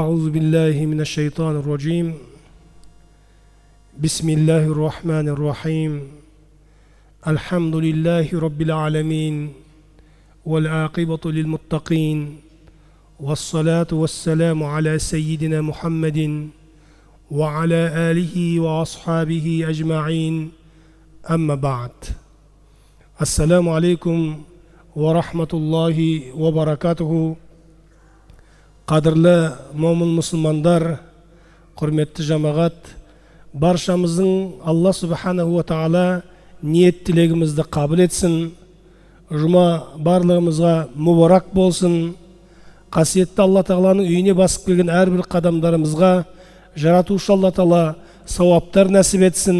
أعوذ بالله من الشيطان الرجيم بسم الله الرحمن الرحيم الحمد لله رب العالمين والعاقبة للمتقين والصلاة والسلام على سيدنا محمد وعلى آله وأصحابه أجمعين أما بعد السلام عليكم ورحمة الله وبركاته Qadırlı mo'min musulmonlar, hurmatli jamoat, barchamizning Alloh subhanahu va taolo niyat tilagimizni qabul etsin. Juma barlig'imizga muborak bo'lsin. Qasiyatli Alloh taoloning uyine basib kelgan har bir qadamlarimizga Yaratuvchi Alloh taolo savoblar nasib etsin.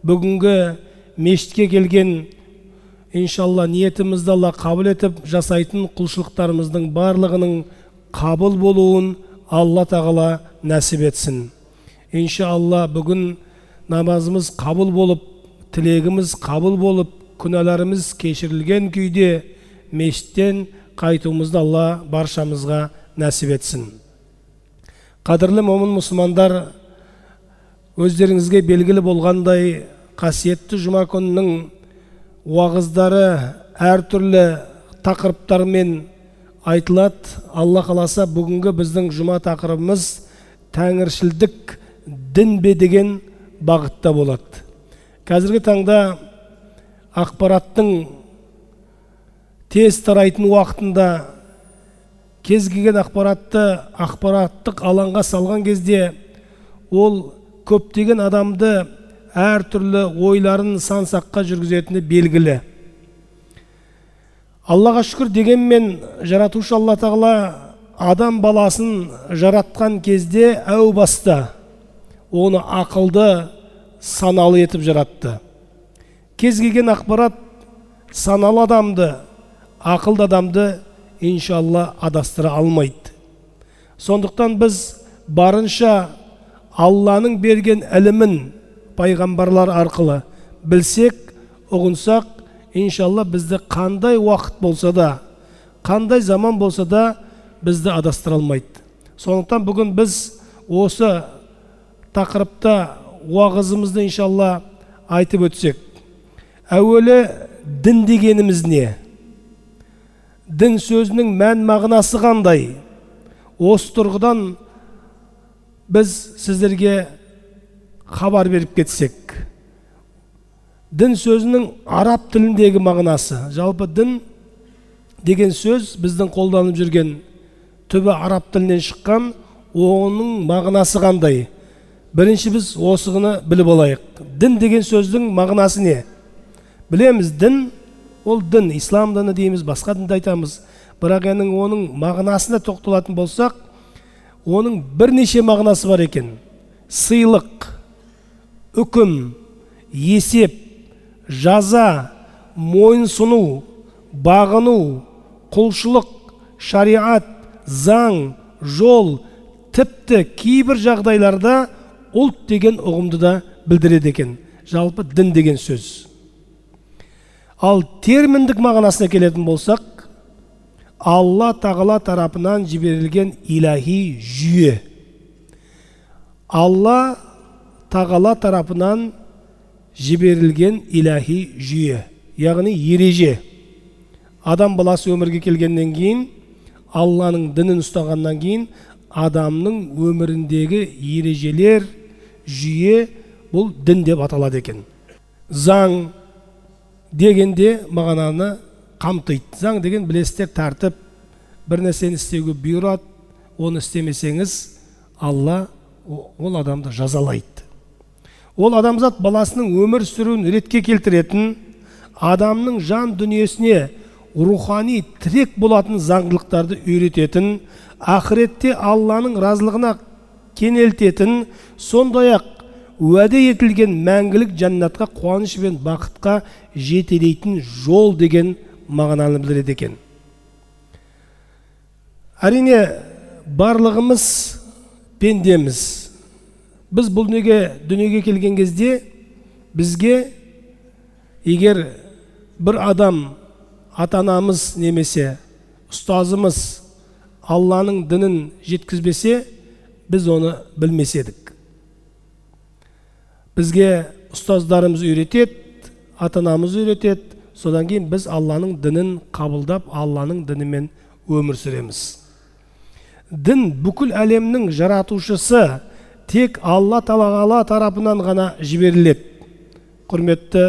Bugungi meshitga kelgan inshaalloh niyatimizni Alloh qabul etib, jasaytın qulchiliklarımızning barlig'ining qabul boluğun Allah Teala nasip etsin. İnşallah bugün namazımız qabul bolup, tilegimiz qabul bolup, künalarımız keşirilgen kuyde meşitten qaytımızda Allah barşamızga nasip etsin. Qadırlı mo'min musulmonlar, özlerinizge belgili bolganday qasiyetli Juma gününün vağızları her türlü taqırıplarмен айтылат. Алла қаласа бүгінгі біздің жұма тақырыбымыз тәңіршілдік дін бе деген бағытта болады. Қазіргі таңда ақпараттың тез тарайтын уақытында кез келген ақпаратты ақпараттық алаңға салған кезде ол көптеген адамды әр түрлі ойларын сан-саққа жүргізетіні белгілі. Аллаға шүкір дегенмен жаратушы Алла Тағала адам баласын жаратқан кезде әу баста оны ақылды, саналы етіп жаратты. Кез келген ақпарат саналы адамды, ақылды адамды иншалла адастыра алмайды. Сондықтан біз барынша Алланың берген ілімін пайғамбарлар арқылы білсек, ұғынсақ, иншалла бізді қандай уақыт болса да, қандай заман болса да бізді адастыра алмайды. Сондықтан бүгін біз осы тақырыпта уағызымызды иншалла айтып өтсек. Әуелі дін дегеніміз не? Дін сөзінің мән мағынасы қандай? Осы тұрғыдан біз сіздерге хабар беріп кетсек. Дін сөзінің араб тіліндегі мағынасы. Жалпы дін деген сөз біздің қолданып жүрген түбі араб тілінен шыққан, оның мағынасы қандай? Бірінші біз осыны біліп алайық. Дін деген сөздің мағынасы не? Білеміз, дін ол дін, ислам діні дейміз, басқа дінді айтамыз. Бірақ оның мағынасына тоқталатын болсақ, оның бірнеше мағынасы бар екен. Сыйлық, үкім, есеп, жаза, мойынсыну, бағыну, құлшылық, шариат, заң, жол, тіпті кейбір жағдайларда ұлт деген ұғымды да білдіреді екен. Жалпы дін деген сөз. Ал терминдік мағынасына келетін болсақ, Алла Тағала тарапынан жіберілген илахи жүйе. Алла Тағала тарапынан жіберілген илахи жүйе, яғни ереже. Адам баласы өмірге келгеннен кейін, Алланың дінін ұстағаннан кейін, адамның өміріндегі ережелер, жүйе бұл дін деп аталады екен. Заң дегенде мағынаны қамтиды. Заң деген білесіздер тәртіп, бір нәрсені істеуге бұйырады, оны істемесеңіз, Алла ол адамды жазалайды. Ол адамзат баласының өмір сүруін ретке келтіретін, адамның жан дүниесіне рухани тірек болатын заңдылықтарды үйрететін, ақыретте Алланың разылығына кенелтетін, сондай-ақ уәде етілген мәңгілік жәннатқа, қуаныш пен бақытқа жетелейтін жол деген мағынаны білдіреді екен. Әрине барлығымыз пендеміз. Біз бұл дүниеге келген кезде бізге егер бір адам, ата-анамыз немесе ұстазымыз Алланың дінін жеткізбесе, біз оны білмес едік. Бізге ұстаздарымыз үйретеді, ата-анамыз үйретеді, содан кейін біз Алланың дінін қабылдап, Алланың дінімен өмір сүреміз. Дін бүкіл әлемнің жаратушысы тек Алла Тағала тарапынан ғана жіберіледі. Құрметті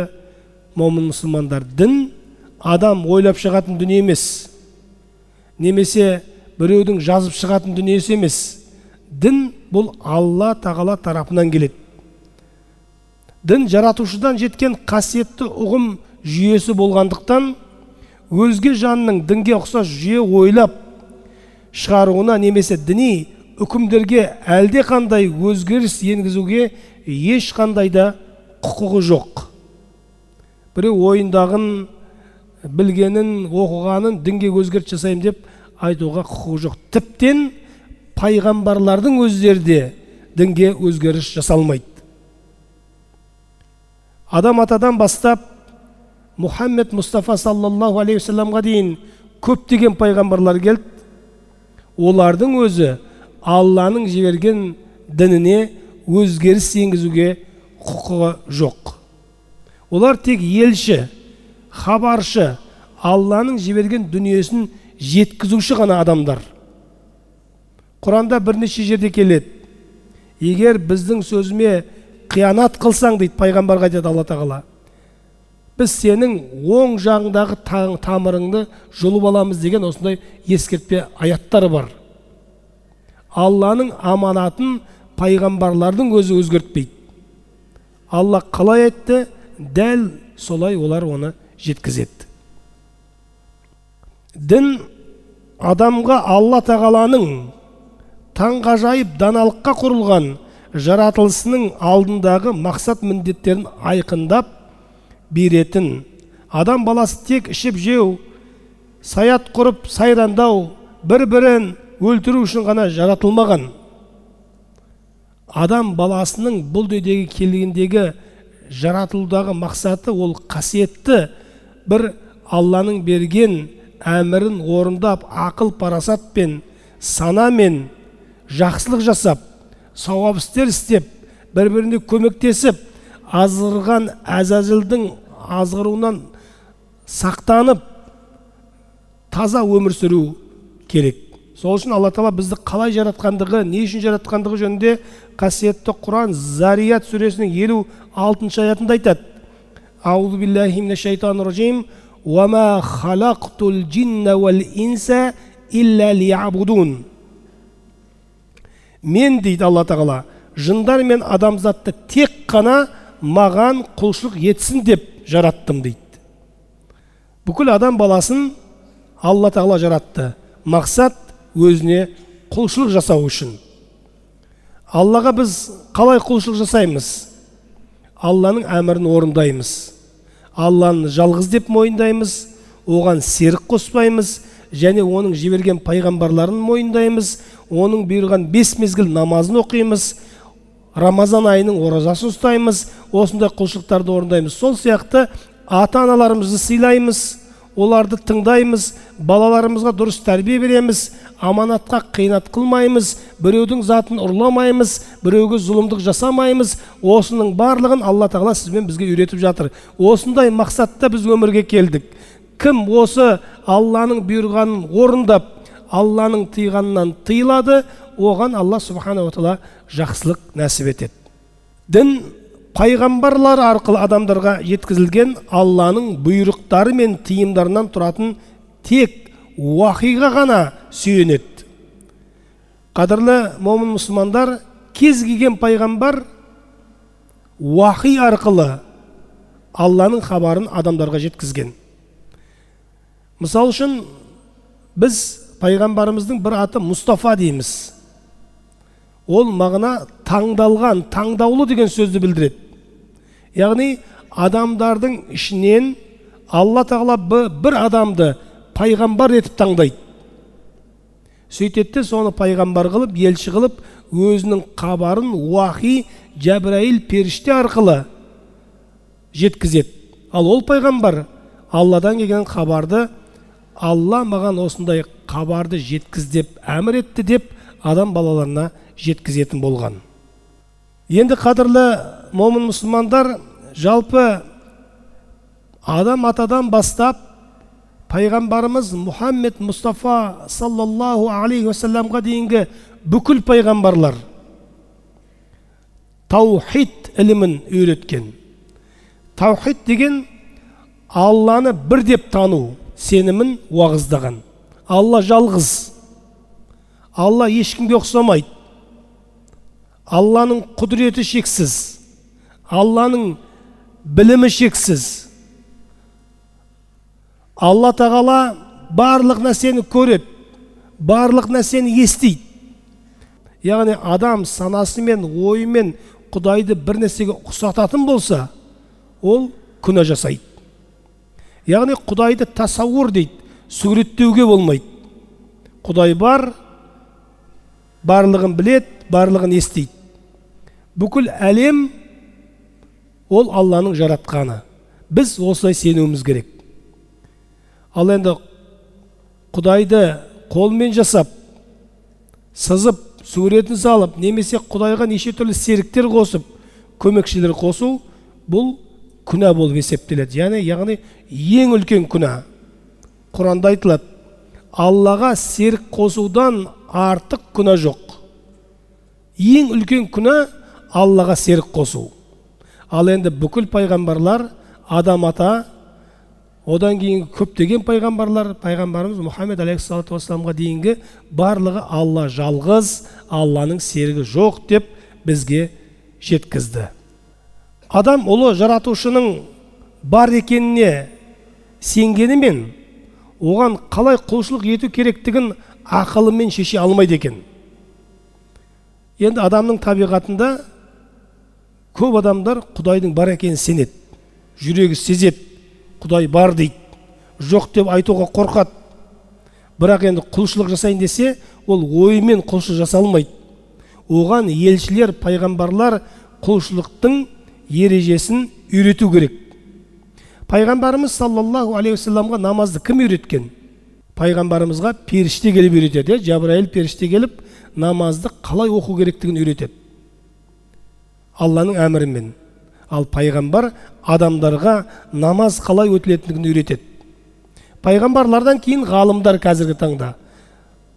момын мұсылмандар, дін адам ойлап шығатын дүние емес, немесе біреудің жазып шығатын дүниесі емес. Дін бұл Алла Тағала тарапынан келеді. Дін жаратушыдан жеткен қасиетті ұғым жүйесі болғандықтан, өзге жанның дінге ұқсас жүйе ойлап шығаруына немесе діни үкімдерге әлде қандай өзгеріс енгізуге ешқандай да құқығы жоқ. Біреу ойындағын, білгенін, оқығанын дінге өзгеріс жасаймын деп айтуға құқығы жоқ. Тіптен пайғамбарлардың өздері де дінге өзгеріс жасалмайды. Адам атадан бастап Мұхаммед Мұстафа саллаллаху алейхи вассаламға дейін көптеген пайғамбарлар келді. Олардың өзі Алланың жіберген дініне өзгеріс енгізуге құқығы жоқ. Олар тек елші, хабаршы, Алланың жіберген дүниесін жеткізуші ғана адамдар. Құранда бірнеше жерде келеді. Егер біздің сөзіме қиянат қылсаң дейді пайғамбарға, деді Алла Тағала, біз сенің оң жағыңдағы тамырыңды жұлып аламыз деген осындай ескертпе аяттары бар. Алланың аманатын пайғамбарлардың өзі өзгертпейді. Алла қалай айтты, дәл солай олар оны жеткізеді. Дін адамға Алла Тағаланың таңғажайып даналыққа құрылған жаратылысының алдындағы мақсат міндеттерін айқындап беретін. Адам баласы тек ішіп жеу, саят құрып сайрандау, бір-бірін өлтіру үшін ғана жаратылмаған. Адам баласының бұл дүниеге келгендегі жаратылудағы мақсаты ол қасиетті бір Алланың берген әмірін орындап, ақыл парасатпен, санамен жақсылық жасап, сауап істер істеп, бір-біріне көмектесіп, азғырған әзәзілдің азғыруынан сақтанып, таза өмір сүру керек. Сол үшін Алла Тағала бізді қалай жаратқандығы, не үшін жаратқандығы жөнінде қасиетті Құран Зарият сүресінің 56 аятында айтады. Аузу биллахи минаш шайтанир раджим. Ва ма халақтул джинна вал инса илля лиябудун. Мен, дейді Алла Тағала, жындар мен адамзатты тек қана маған құлшылық етсін деп жараттым дейді. Бүкіл адам баласын Алла Тағала жаратты. Мақсат өзіне құлшылық жасау үшін. Аллаға біз қалай құлшылық жасаймыз? Алланың әмірін орындаймыз. Алланы жалғыз деп мойындаймыз, оған серік қоспаймыз, және оның жіберген пайғамбарларын мойындаймыз, оның бұйырған 5 мезгіл намазын оқимыз, Рамазан айының оразасын ұстаймыз, осындай құлшылықтарды орындаймыз. Сол сияқты ата-аналарымызды сыйлаймыз, оларды тыңдаймыз, балаларымызға дұрыс тәрбие береміз, аманатқа қиянат қылмаймыз, біреудің затын ұрламаймыз, біреуге зұлымдық жасамаймыз. Осының барлығын Алла Тағала сізбен бізге үйретіп жатыр. Осындай мақсатта біз өмірге келдік. Кім осы Алланың бұйырғанын орындап, Алланың тыйғанынан тыйылады, оған Алла Субхана ва Тағала жақсылық нәсіп етеді. Дін пайғамбарлар арқылы адамдарға жеткізілген Алланың бұйрықтары мен тыйымдарынан тұратын тек уахиға ғана сүйенеді. Қадірлі момын мұсылмандар, кез келген пайғамбар уахи арқылы Алланың хабарын адамдарға жеткізген. Мысал үшін, біз пайғамбарымыздың бір аты Мұстафа дейміз. Ол мағына таңдалған, таңдаулы деген сөзді білдіреді. Яғни адамдардың ішінен Алла Тағала бір адамды пайғамбар етіп таңдайды. Сөйтетті соны пайғамбар қылып, елші қылып, өзінің хабарын уахи Жәбірәйіл періште арқылы жеткізеді. Ал ол пайғамбар Алладан келген хабарды Алла маған осындай хабарды жеткіз деп әмір етті деп адам балаларына жеткізетін болған. Енді қадірлі момын мұсылмандар, жалпы адам атадан бастап пайғамбарымыз Мұхаммед Мұстафа саллаллаху алейхи уассаламға дейінгі бүкіл пайғамбарлар таухид ілімін үйреткен. Таухид деген Алланы бір деп тану сенімін уағыздаған. Алла жалғыз, Алла ешкімге ұқсамайды, Алланың құдіреті шексіз, Алланың білімі шексіз. Алла тағала барлық нәрсені көреді, барлық нәрсені естиді. Яғни адам санасымен, ойымен Құдайды бір нәрсеге ұқсататын болса, ол күнә жасайды. Яғни Құдайды тасауыр дейді, суреттеуге болмайды. Құдай бар, барлығын білет, барлығын естиді. Бүкіл әлем ол Алланың жаратқаны. Біз осылай сенуіміз керек. Ал енді Құдайды қолмен жасап, сызып, суретін салып, немесе Құдайға неше түрлі серіктер қосып, көмекшілер қосу, бұл күнә болып есептеледі. Яғни ең үлкен күнә. Құранда айтылады, Аллаға серік қосудан артық күнә жоқ. Ең үлкен күнә Аллаға серік қосу. Ал енді бүкіл пайғамбарлар, адам ата, одан кейін көптеген пайғамбарлар, пайғамбарымыз Мұхаммед алейхиссалату вассаламға дейінгі барлығы Алла жалғыз, Алланың серігі жоқ деп бізге жеткізді. Адам ұлы жаратушының бар екеніне сенгенімен, оған қалай құлшылық ету керектігін ақылымен шеше алмайды екен. Енді адамның табиғатында көп адамдар Құдайдың бар екенін сенеді, жүрегі сезеді, Құдай бар дейді, жоқ деп айтуға қорқады. Бірақ енді құлшылық жасайын десе, ол ойымен құлшылық жасалмайды. Оған елшілер, пайғамбарлар құлшылықтың ережесін үйрету керек. Пайғамбарымыз саллаллаху алейхи уассаламға намазды кім үйреткен? Пайғамбарымызға періште келіп үйретеді. Жабраил періште келіп, намазды қалай оқу керектігін үйретеді. Алланың әмірімен. Ал пайғамбар адамдарға намаз қалай өтілетіндігін үйретеді. Пайғамбарлардан кейін ғалымдар қазіргі таңда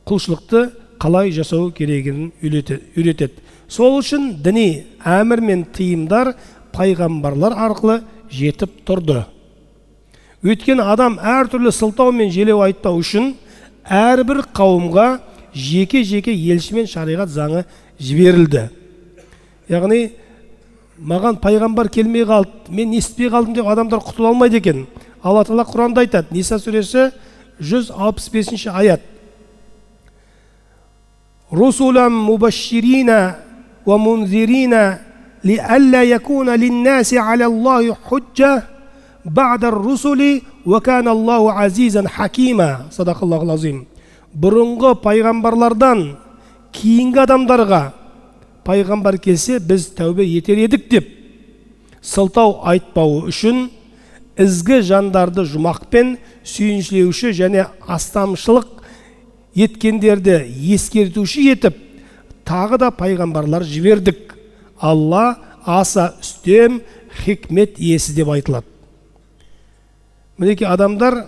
құлшылықты қалай жасау керегін үйретеді. Сол үшін діни әмір мен тыйымдар пайғамбарлар арқылы жетіп тұрды. Өйткені адам әртүрлі сылтау мен желеу айтпау үшін әрбір қауымға жеке-жеке елші мен шариғат заңы жіберілді. Яғни маған пайғамбар келмей қалды, мен естіпей қалдым деп адамдар құтыла алмайды екен. Алла Тағала Құранда айтады, Ниса сүресі 165 аят. Русулам мубашширина ва мунзирина лиалла якуна линнаси аля Аллахи худжа ба'дар русули ва кана Аллаху азизан хакима. Садақаллахул азим. Бұрынғы пайғамбарлардан кейінгі адамдарға пайғамбар келсе, біз тәубе етер едік деп сылтау айтпауы үшін ізгі жандарды жұмақпен сүйіншілеуші және астамшылық еткендерді ескертуші етіп, тағы да пайғамбарлар жібердік. Алла аса үстем хикмет иесі деп айтылады. Мінеки адамдар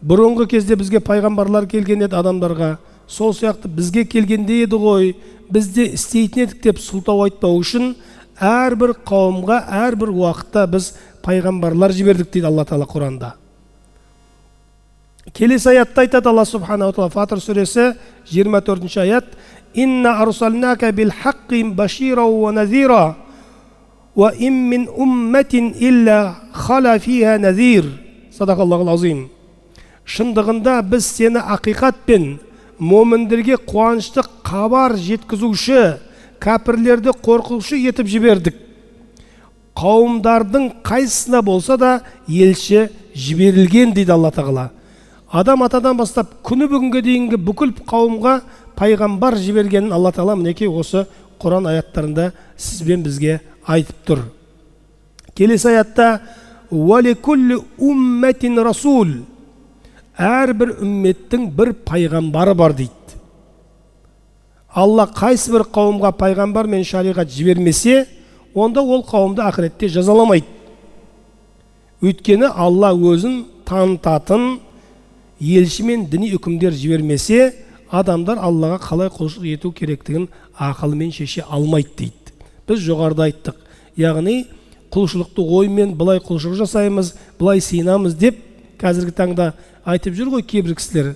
бұрынғы кезде бізге пайғамбарлар келген еді адамдарға, сол сияқты бізге келгенде еді ғой, бізде істейтін едік деп сылтау айтпау үшін әрбір қауымға әрбір уақытта біз пайғамбарлар жібердік дейді Алла Тағала Құранда. Келесі аятта айтады Алла Субханаху Тағала, Фатыр сүресі 24 аят: «Инна арсалнака бил хаққи башира ва назира ва ин мин умматин илля хала фиха назир». Садақаллахул азим. Шындығында біз сені ақиқатпен момындерге қуанышты хабар жеткізуші, кәпірлерді қорқушы етіп жібердік. Қауымдардың қайсысына болса да елші жіберілген дейді Алла Тағала. Адам атадан бастап күні бүгінге дейінгі бүкіл қауымға пайғамбар жібергенін Алла Тағала мінекей осы Құран аяттарында сізбен бізге айтып тұр. Келесі аятта «Валикулли умматин расул». Әрбір үмметтің бір пайғамбары бар дейді. Алла қайсы бір қауымға пайғамбар мен шариғат жібермесе, онда ол қауымды ақыретте жазаламайды. Өйткені Алла өзін танытатын елші мен діни үкімдер жібермесе, адамдар Аллаға қалай құлшылық ету керектігін ақылмен шеше алмайды дейді. Біз жоғарыда айттық, яғни құлшылықты оймен былай құлшылық жасаймыз, былай сыйынамыз деп қазіргі таңда айтып жүр ғой кейбір кісілер.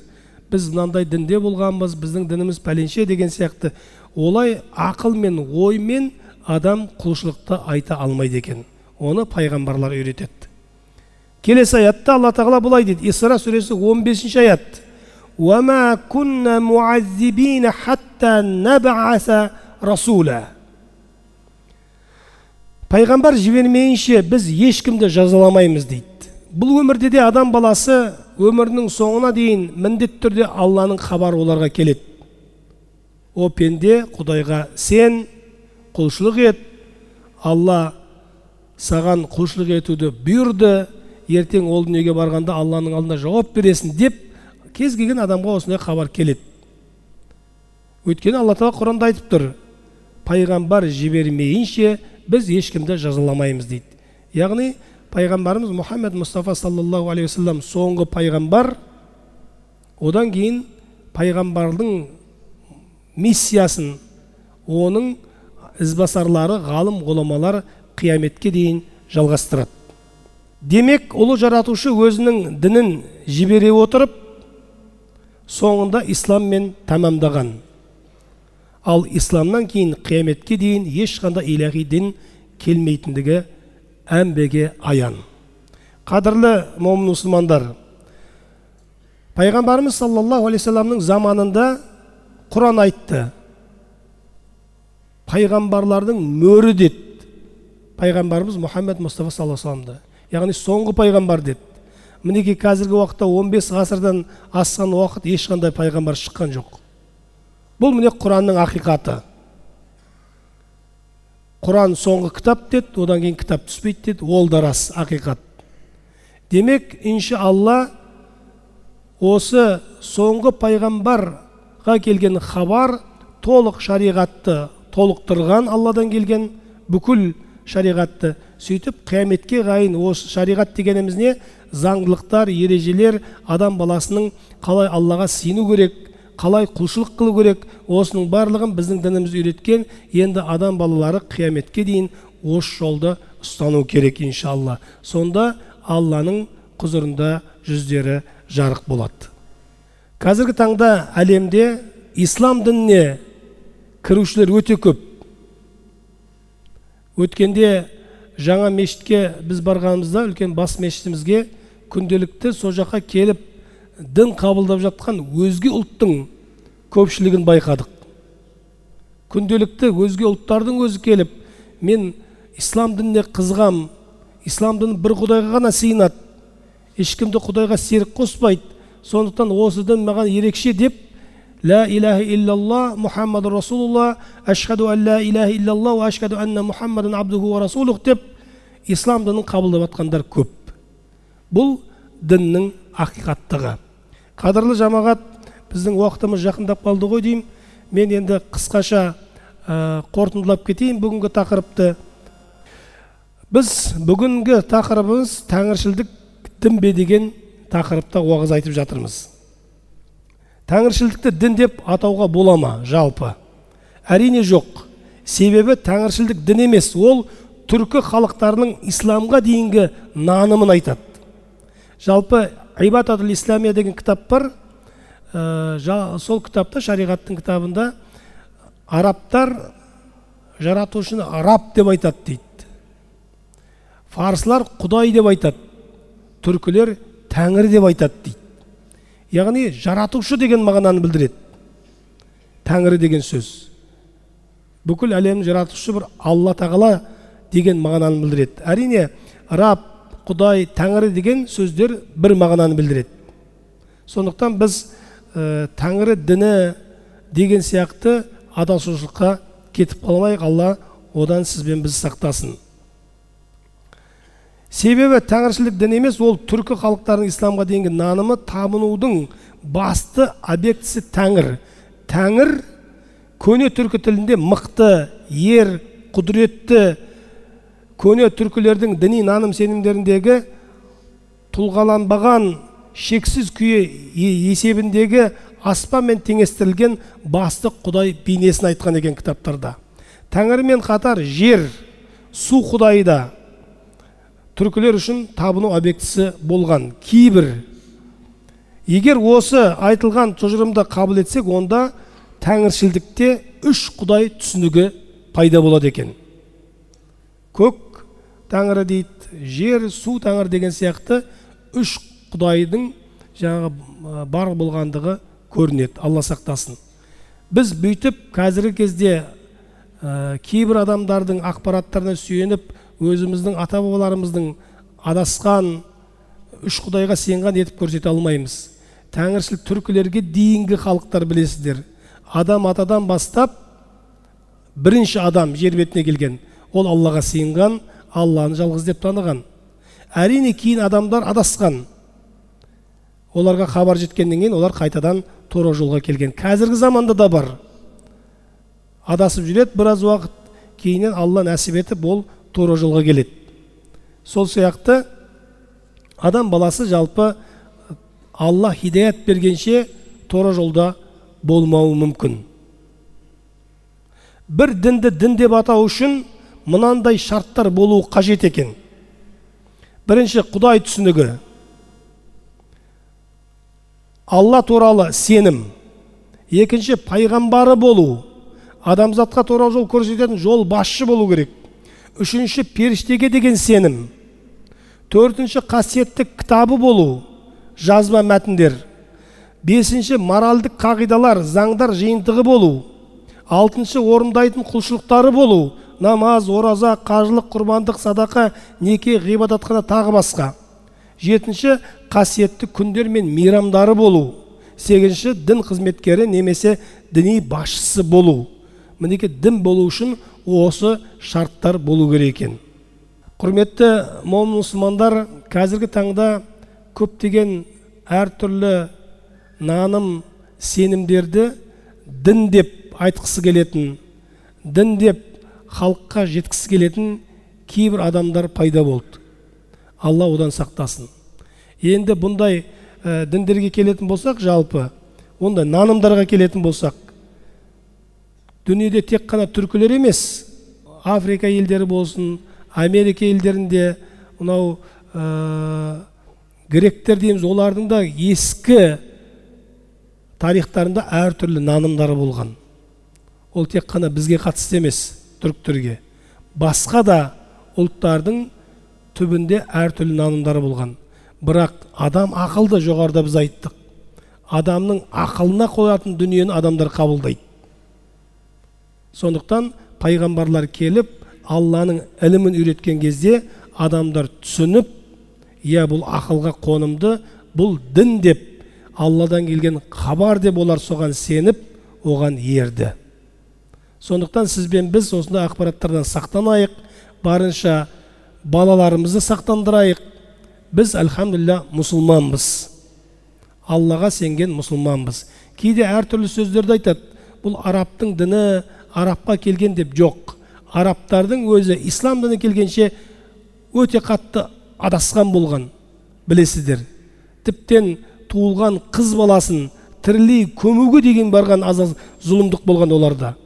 Біз мынандай дінде болғанбыз, біздің дініміз пәленше деген сияқты. Олай ақылмен, оймен адам құлшылықты айта алмайды екен. Оны пайғамбарлар үйретеді. Келесі аятта Алла Тағала былай дейді, Исра сүресі 15-ші аят. وَمَا كُنَّ مُعَذِّبِينَ حَتَّى نَبْعَثَ رَسُولًا. Пайғамбар жібермейінше біз ешкімді жазаламаймыз дейді. Бұл өмірде де адам баласы өмірінің соңына дейін міндетті түрде Алланың хабары оларға келеді. О пенде, Құдайға сен құлшылық ет. Алла саған құлшылық етуді бұйырды. Ертең ол дүниеге барғанда Алланың алдында жауап бересің деп кез келген адамға осындай хабар келеді. Өйткені Алла Тағала Құранда айтып тұр, пайғамбар жібермейінше біз ешкімді жазаламаймыз дейді. Яғни пайғамбарымыз Мұхаммед Мұстафа саллаллаху алейхи вассалам соңғы пайғамбар. Одан кейін пайғамбардың миссиясын оның ізбасарлары, ғалым ғұламалар қияметке дейін жалғастырады. Демек, ұлы жаратушы өзінің дінін жібере отырып, соңында исламмен тамамдаған. Ал исламнан кейін қияметке дейін ешқандай илахи дін келмейтіндігі әмбеге аян. Қадірлі момын мұсылмандар, пайғамбарымыз саллаллаху алейхи вассаламның заманында Құран айтты. Пайғамбарлардың мөрі деді. Пайғамбарымыз Мұхаммед Мұстафа саллаллаху алейхи вассаламды. Яғни соңғы пайғамбар деді. Мінеки қазіргі уақытта 15 ғасырдан асқан уақыт ешқандай пайғамбар шыққан жоқ. Бұл міне Құранның ақиқаты. Құран соңғы кітап деді, одан кейін кітап түспейді деді, ол да рас ақиқат. Демек, иншалла, осы соңғы пайғамбарға келген хабар толық шариғатты толықтырған, Алладан келген бүкіл шариғатты. Сөйтіп, қияметке қайын осы шариғат дегеніміз не? Заңдылықтар, ережелер, адам баласының қалай Аллаға сену керек, қалай құлшылық қылу керек, осының барлығын біздің дініміз үйреткен. Енді адам балалары қияметке дейін осы жолды ұстану керек иншалла. Сонда Алланың құзырында жүздері жарық болады. Қазіргі таңда әлемде ислам дініне кірушілер өте көп. Өткенде жаңа мешітке біз барғанымызда, үлкен бас мешітімізге күнделікті сол жаққа келіп дін қабылдап жатқан өзге ұлттың көпшілігін байқадық. Күнделікті өзге ұлттардың өзі келіп, мен ислам дініне қызғам, ислам діні бір Құдайға ғана сыйынады, ешкімді Құдайға серік қоспайды, сондықтан осы дін маған ерекше деп, ла илаха иллалла Мұхаммаду Расулулла, ашхаду ан ла илаха иллалла ва ашхаду анна Мұхаммадан абдуху ва расулух деп ислам дінін қабылдап жатқандар көп. Бұл діннің ақиқаттығы. Қадірлі жамағат, біздің уақытымыз жақындап қалды ғой деймін. Мен енді қысқаша қорытындылап кетейін бүгінгі тақырыпты. Біз бүгінгі тақырыбымыз тәңіршілдік дін бе деген тақырыпта уағыз айтып жатырмыз. Тәңіршілдікті дін деп атауға бола ма жалпы? Әрине жоқ. Себебі тәңіршілдік дін емес, ол түркі халықтарының исламға дейінгі нанымын айтады. Жалпы Ибадатул Исламия деген кітап бар. Сол кітапта, шариғаттың кітабында арабтар жаратушыны Раб деп айтады дейді. Фарсылар Құдай деп айтады. Түркілер Тәңір деп айтады дейді. Яғни жаратушы деген мағынаны білдіреді. Тәңірі деген сөз. Бүкіл әлемнің жаратушы бір Алла Тағала деген мағынаны білдіреді. Әрине, Раб, Құдай, Тәңірі деген сөздер бір мағынаны білдіреді. Сондықтан біз Тәңірі діні деген сияқты адасушылыққа кетіп қалмайық. Алла одан сізбен біз сақтасын. Себебі тәңіршілдік дін емес, ол түркі халықтарының исламға дейінгі нанымы, табынудың басты объектісі Тәңір. Тәңір көне түркі тілінде мықты, ер, құдіретті, көне түркілердің діни наным сенімдеріндегі тұлғаланбаған шексіз күйе есебіндегі аспанмен теңестірілген басты құдай бейнесін айтқан екен кітаптарда. Тәңірмен қатар жер, су құдайы да түркілер үшін табыну объектісі болған. Кейбір егер осы айтылған тұжырымды қабыл етсек, онда тәңіршілдікте үш құдай түсінігі пайда болады екен. Көк тәңірі дейді, жер, су тәңірі деген сияқты үш құдайдың жаңағы бар болғандығы көрінеді. Алла сақтасын. Біз бүйтіп қазіргі кезде кейбір адамдардың ақпараттарына сүйеніп, өзіміздің ата-бабаларымыздың адасқан үш құдайға сенған етіп көрсете алмаймыз. Тәңіршілік түркілерге дейінгі халықтар білесіздер. Адам атадан бастап бірінші адам жер бетіне келген. Ол Аллаға сенген, Алланы жалғыз деп таныған. Әрине кейін адамдар адасқан. Оларға хабар жеткеннен кейін олар қайтадан тура жолға келген. Қазіргі заманда да бар. Адасып жүреді, біраз уақыт кейіннен Алла нәсіп етіп, ол тура жолға келеді. Сол сияқты адам баласы жалпы Алла хидаят бергенше тура жолда болмауы мүмкін. Бір дінді дін деп атау үшін мынандай шарттар болуы қажет екен. Бірінші, Құдай түсінігі. Алла туралы сенім. Екінші, пайғамбары болу. Адамзатқа тура жол көрсететін жол басшы болу керек. Үшінші, періштеге деген сенім. Төртінші, қасиетті кітабы болу, жазба мәтіндер. Бесінші, моральдық қағидалар, заңдар жиынтығы болу. Алтыншы, орындайтын құлшылықтары болу, намаз, ораза, қажылық, құрбандық, садақа, неке, ғибадатхана тағы басқа. Жетінші, қасиетті күндер мен мейрамдары болу. Сегізінші, дін қызметкері немесе діни басшысы болу. Мінеке дін болу үшін осы шарттар болу керек екен. Құрметті момын мұсылмандар, қазіргі таңда көптеген әртүрлі наным сенімдерді дін деп айтқысы келетін, дін деп халыққа жеткісі келетін кейбір адамдар пайда болды. Алла одан сақтасын. Енді бұндай діндерге келетін болсақ, жалпы ондай нанымдарға келетін болсақ, дүниеде тек қана түркілер емес, Африка елдері болсын, Америка елдерінде, мынау гректер дейміз, олардың да ескі тарихтарында әртүрлі нанымдары болған. Ол тек қана бізге қатысты емес, түріктерге. Басқа да ұлттардың түбінде әртүрлі нанымдары болған. Бірақ адам ақылды, жоғарыда біз айттық. Адамның ақылына қоятын дүниені адамдар қабылдайды. Сондықтан пайғамбарлар келіп, Алланың ілімін үйреткен кезде адамдар түсініп, иә, бұл ақылға қонымды, бұл дін деп, Алладан келген хабар деп олар соған сеніп, оған ерді. Сондықтан сізбен біз осындай ақпараттардан сақтанайық, барынша балаларымызды сақтандырайық. Біз, әлхамдулилля, мұсылманбыз. Аллаға сенген мұсылманбыз. Кейде әртүрлі сөздерді айтады. Бұл арабтың діні, арабқа келген деп жоқ. Арабтардың өзі ислам діні келгенше өте қатты адасқан болған, білесіздер. Тіптен туылған қыз баласын тірілей көмуге деген барған аз зұлымдық болған оларда.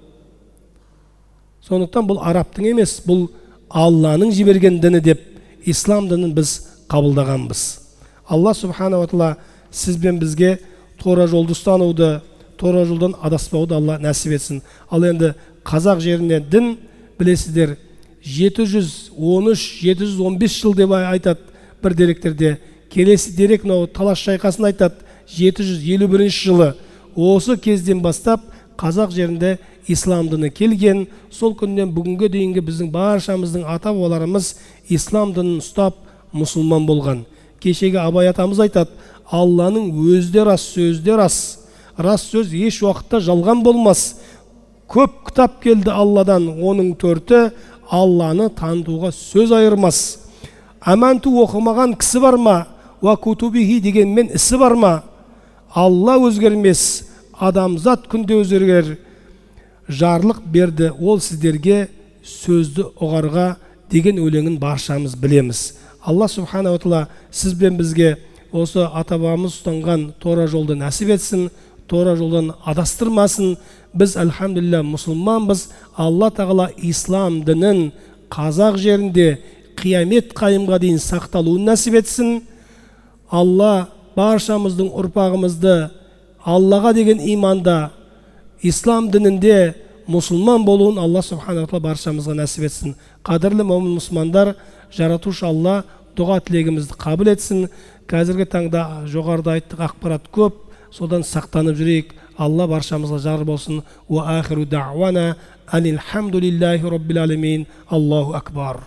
Сондықтан бұл арабтың емес, бұл Алланың жіберген діні деп ислам дінін біз қабылдағанбыз. Алла субханала тағала сізбен бізге тура жолды ұстануды, тура жолдан адаспауды Алла нәсіп етсін. Ал енді қазақ жеріне дін, білесіздер, 713-715 жыл деп айтады бір деректерде. Келесі дерек талас шайқасын айтады, 751 жылы. Осы кезден бастап қазақ жерінде ислам діні келген. Сол күннен бүгінге дейінгі біздің баршамыздың ата-бабаларымыз ислам дінін ұстап мұсылман болған. Кешегі Абай атамыз айтады, Алланың өзде рас, сөзде рас. Рас сөз еш уақытта жалған болмас. Көп кітап келді Алладан, оның төрті Алланы танытуға сөз айырмас. Аманту оқымаған кісі бар ма? Ва кутубихи дегенмен ісі бар ма? Алла өзгермес, адамзат күнде өзгерер. жарлық берді, ол сіздерге сөзді ұғарға деген өлеңін баршамыз білеміз. Алла субханала тағала сіз бен бізге осы ата-бабамыз ұстанған тора жолды нәсіп етсін, тора жолдан адастырмасын. Біз әлхамдулилля мұсылманбыз. Алла тағала ислам дінін қазақ жерінде қиямет қайымға дейін сақталуын нәсіп етсін. Алла баршамыздың ұрпағымызды Аллаға деген иманда, ислам дінінде мұсылман болуын Алла субханала тағала баршамызға нәсіп етсін. Қадірлі момын мұсылмандар, жаратушы Алла дұға тілегімізді қабыл етсін. Қазіргі таңда жоғарыда айттық ақпарат көп, содан сақтанып жүрейік. Алла баршамызға жар болсын. Ва ахиру дa'вана анил хамдулиллахи раббил алемин. Аллаху акбар.